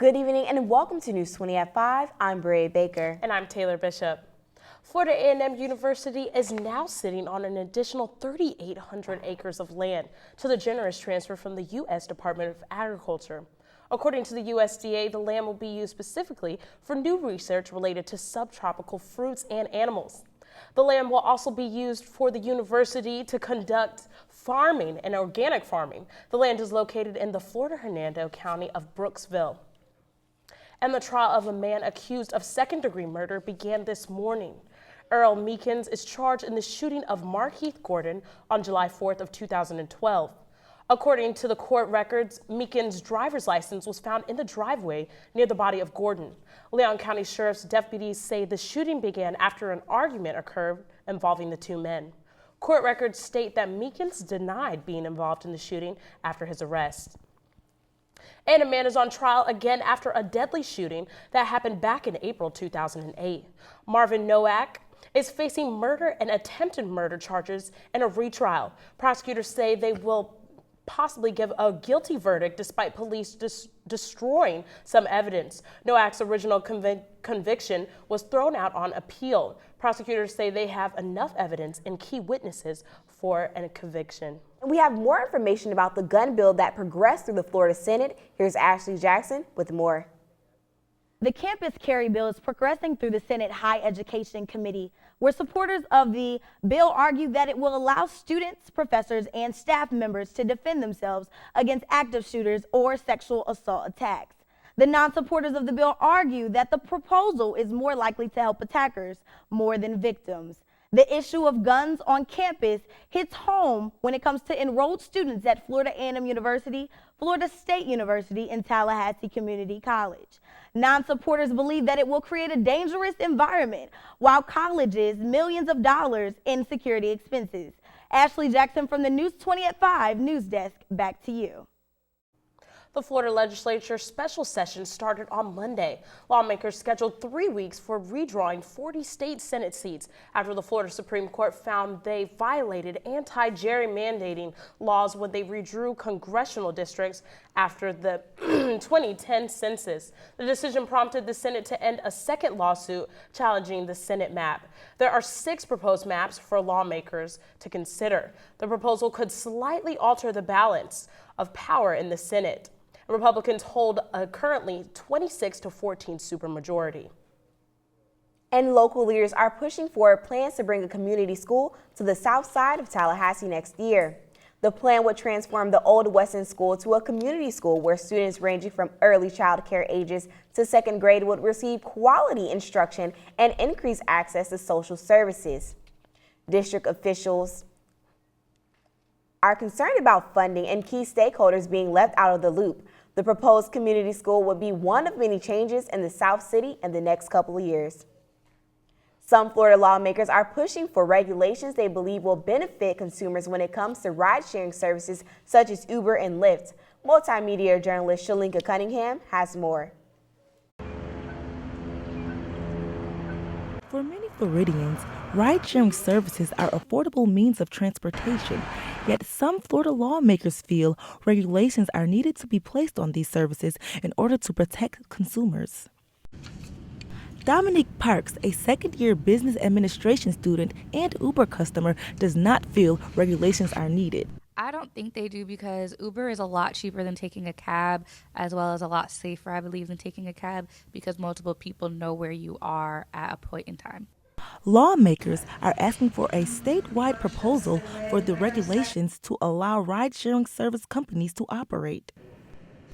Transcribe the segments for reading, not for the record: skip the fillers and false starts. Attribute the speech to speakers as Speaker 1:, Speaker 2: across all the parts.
Speaker 1: Good evening and welcome to News 20 at 5. I'm Brea Baker.
Speaker 2: And I'm Taylor Bishop. Florida A&M University is now sitting on an additional 3,800 acres of land to the generous transfer from the U.S. Department of Agriculture. According to the USDA, the land will be used specifically for new research related to subtropical fruits and animals. The land will also be used for the university to conduct farming and organic farming. The land is located in the Florida Hernando County of Brooksville. And the trial of a man accused of second-degree murder began this morning. Earl Meekins is charged in the shooting of Markeith Gordon on July 4th of 2012. According to the court records, Meekins' driver's license was found in the driveway near the body of Gordon. Leon County Sheriff's deputies say the shooting began after an argument occurred involving the two men. Court records state that Meekins denied being involved in the shooting after his arrest. And a man is on trial again after a deadly shooting that happened back in April 2008. Marvin Noack is facing murder and attempted murder charges in a retrial. Prosecutors say they will possibly give a guilty verdict despite police destroying some evidence. Noack's original conviction was thrown out on appeal. Prosecutors say they have enough evidence and key witnesses for a conviction.
Speaker 1: We have more information about the gun bill that progressed through the Florida Senate. Here's Ashley Jackson with more.
Speaker 3: The campus carry bill is progressing through the Senate High Education Committee, where supporters of the bill argue that it will allow students, professors, and staff members to defend themselves against active shooters or sexual assault attacks. The non-supporters of the bill argue that the proposal is more likely to help attackers more than victims. The issue of guns on campus hits home when it comes to enrolled students at Florida A&M University, Florida State University, and Tallahassee Community College. Non-supporters believe that it will create a dangerous environment while colleges millions of dollars in security expenses. Ashley Jackson from the News 20 at 5 News Desk, back to you.
Speaker 2: The Florida Legislature special session started on Monday. Lawmakers scheduled 3 weeks for redrawing 40 state Senate seats after the Florida Supreme Court found they violated anti-gerrymandering laws when they redrew congressional districts after the 2010 census. The decision prompted the Senate to end a second lawsuit challenging the Senate map. There are 6 proposed maps for lawmakers to consider. The proposal could slightly alter the balance of power in the Senate. Republicans hold a currently 26-14 supermajority.
Speaker 1: And local leaders are pushing for plans to bring a community school to the south side of Tallahassee next year. The plan would transform the old Weston School to a community school where students ranging from early child care ages to second grade would receive quality instruction and increase access to social services. District officials are concerned about funding and key stakeholders being left out of the loop. The proposed community school would be one of many changes in the South City in the next couple of years. Some Florida lawmakers are pushing for regulations they believe will benefit consumers when it comes to ride-sharing services such as Uber and Lyft. Multimedia journalist Shalinka Cunningham has more.
Speaker 4: For many Floridians, ride-sharing services are affordable means of transportation, yet some Florida lawmakers feel regulations are needed to be placed on these services in order to protect consumers. Dominique Parks, a second-year business administration student and Uber customer, does not feel regulations are needed.
Speaker 5: I don't think they do because Uber is a lot cheaper than taking a cab, as well as a lot safer, I believe, than taking a cab because multiple people know where you are at a point in time.
Speaker 4: Lawmakers are asking for a statewide proposal for the regulations to allow ride-sharing service companies to operate.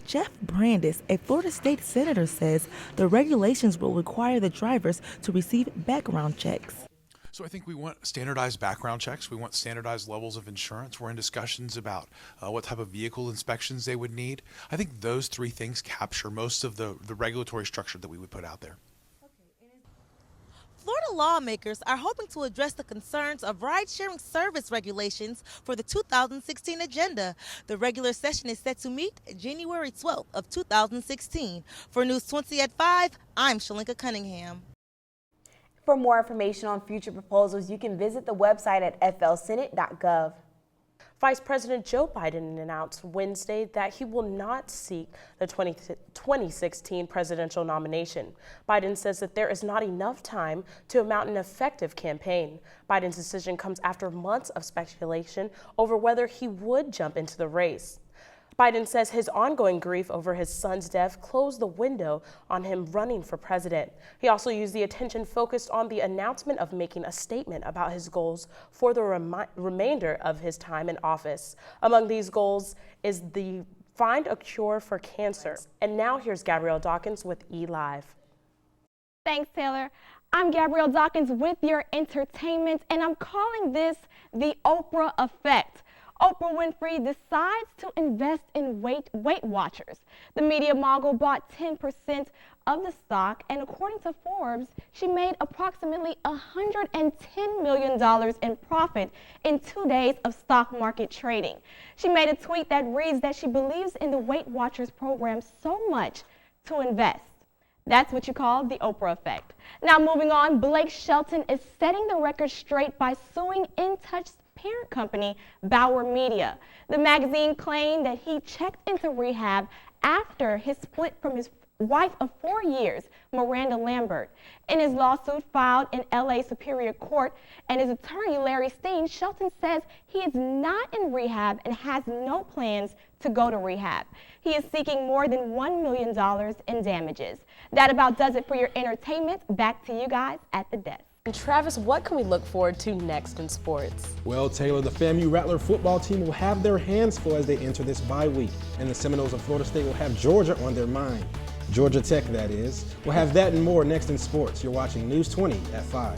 Speaker 4: Jeff Brandis, a Florida state senator, says the regulations will require the drivers to receive background checks.
Speaker 6: So I think we want standardized background checks. We want standardized levels of insurance. We're in discussions about what type of vehicle inspections they would need. I think those 3 things capture most of the regulatory structure that we would put out there.
Speaker 4: Florida lawmakers are hoping to address the concerns of ride-sharing service regulations for the 2016 agenda. The regular session is set to meet January 12th of 2016. For News 20 at 5, I'm Shalinka Cunningham.
Speaker 1: For more information on future proposals, you can visit the website at flsenate.gov.
Speaker 2: Vice President Joe Biden announced Wednesday that he will not seek the 2016 presidential nomination. Biden says that there is not enough time to mount an effective campaign. Biden's decision comes after months of speculation over whether he would jump into the race. Biden says his ongoing grief over his son's death closed the window on him running for president. He also used the attention focused on the announcement of making a statement about his goals for the remainder of his time in office. Among these goals is the find a cure for cancer. And now here's Gabrielle Dawkins with eLive.
Speaker 7: Thanks, Taylor. I'm Gabrielle Dawkins with your entertainment, and I'm calling this the Oprah effect. Oprah Winfrey decides to invest in Weight Watchers. The media mogul bought 10% of the stock, and according to Forbes, she made approximately $110 million in profit in 2 days of stock market trading. She made a tweet that reads that she believes in the Weight Watchers program so much to invest. That's what you call the Oprah effect. Now moving on, Blake Shelton is setting the record straight by suing InTouch's parent company, Bauer Media. The magazine claimed that he checked into rehab after his split from his wife of 4 years, Miranda Lambert. In his lawsuit filed in LA Superior Court and his attorney Larry Steen, Shelton says he is not in rehab and has no plans to go to rehab. He is seeking more than $1 million in damages. That about does it for your entertainment. Back to you guys at the desk.
Speaker 2: And Travis, what can we look forward to next in sports?
Speaker 8: Well, Taylor, the FAMU Rattler football team will have their hands full as they enter this bye week, and the Seminoles of Florida State will have Georgia on their mind. Georgia Tech, that is. We'll have that and more next in sports. You're watching News 20 at 5.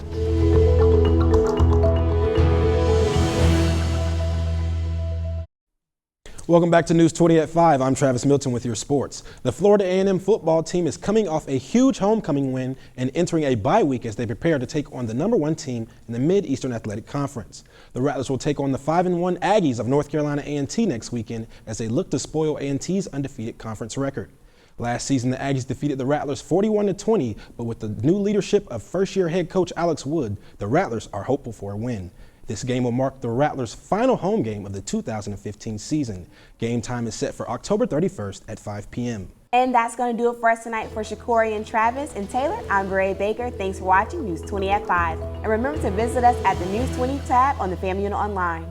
Speaker 8: Welcome back to News 20 at 5. I'm Travis Milton with your sports. The Florida A&M football team is coming off a huge homecoming win and entering a bye week as they prepare to take on the #1 team in the Mid-Eastern Athletic Conference. The Rattlers will take on the 5-1 Aggies of North Carolina A&T next weekend as they look to spoil A&T's undefeated conference record. Last season, the Aggies defeated the Rattlers 41-20, but with the new leadership of first-year head coach Alex Wood, the Rattlers are hopeful for a win. This game will mark the Rattlers' final home game of the 2015 season. Game time is set for October 31st at 5 p.m.
Speaker 1: And that's going to do it for us tonight. For Shakori and Travis and Taylor, I'm Bray Baker. Thanks for watching News 20 at 5. And remember to visit us at the News 20 tab on the FAMU Online.